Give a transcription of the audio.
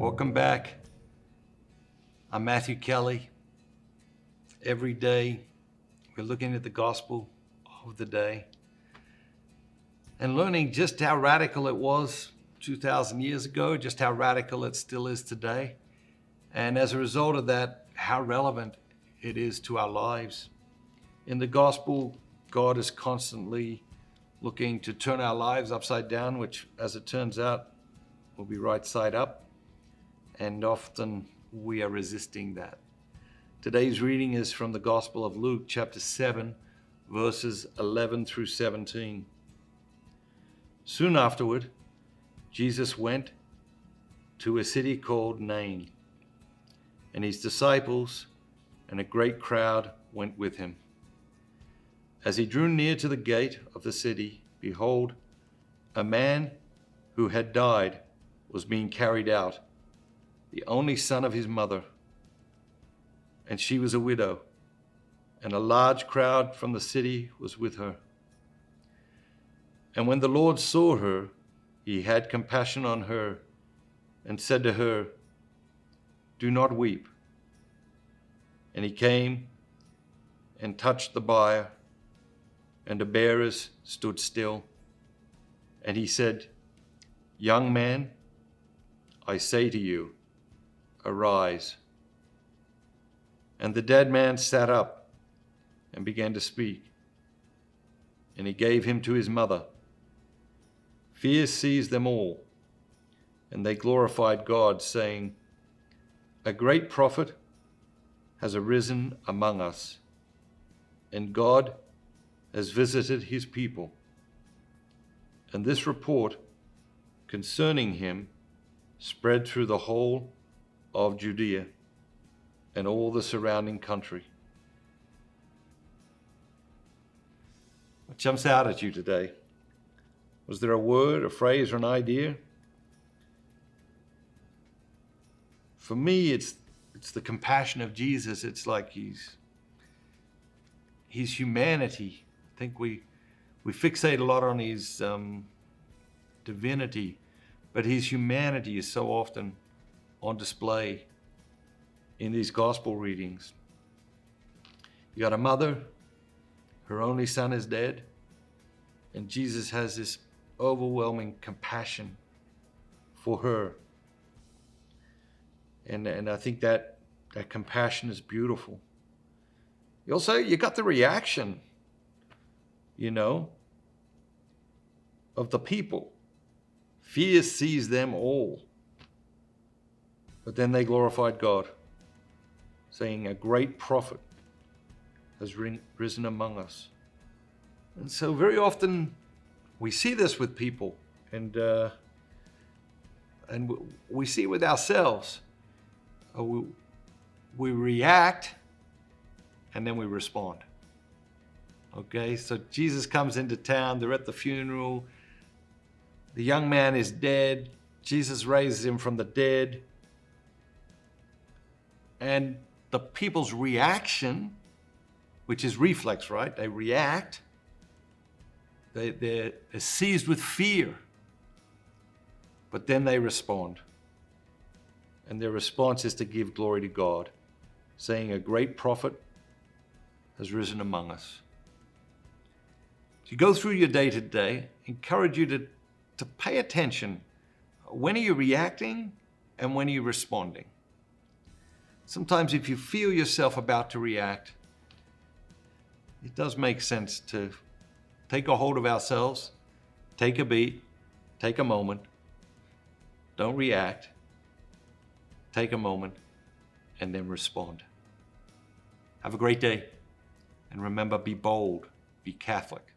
Welcome back. I'm Matthew Kelly. Every day we're looking at the gospel of the day and learning just how radical it was 2,000 years ago, just how radical it still is today. And as a result of that, how relevant it is to our lives. In the gospel, God is constantly looking to turn our lives upside down, which, as it turns out, will be right side up. And often we are resisting that. Today's reading is from the Gospel of Luke, chapter 7, verses 11 through 17. Soon afterward, Jesus went to a city called Nain, and his disciples and a great crowd went with him. As he drew near to the gate of the city, behold, a man who had died was being carried out, the only son of his mother, and she was a widow, and a large crowd from the city was with her. And when the Lord saw her, he had compassion on her and said to her, "Do not weep." And he came and touched the bier, and the bearers stood still. And he said, "Young man, I say to you, arise." And the dead man sat up and began to speak. And he gave him to his mother. Fear seized them all, and they glorified God, saying, "A great prophet has arisen among us, and God has visited his people." And this report concerning him spread through the whole of Judea and all the surrounding country. What jumps out at you today? Was there a word, a phrase, or an idea? For me, it's the compassion of Jesus. It's like his humanity. I think we fixate a lot on his divinity, but his humanity is so often on display in these gospel readings. You got a mother, her only son is dead, and Jesus has this overwhelming compassion for her. And I think that compassion is beautiful. You got the reaction, of the people. Fear seized them all. But then they glorified God, saying, "A great prophet has risen among us." And so very often we see this with people, and we see it with ourselves. We react, and then we respond. Okay, so Jesus comes into town, they're at the funeral, the young man is dead, Jesus raises him from the dead, and the people's reaction, which is reflex, right? They react, they're seized with fear, but then they respond. And their response is to give glory to God, saying, "A great prophet has risen among us." As you go through your day to day, encourage you to pay attention. When are you reacting and when are you responding? Sometimes if you feel yourself about to react, it does make sense to take a hold of ourselves, take a beat, take a moment. Don't react. Take a moment and then respond. Have a great day. And remember, be bold, be Catholic.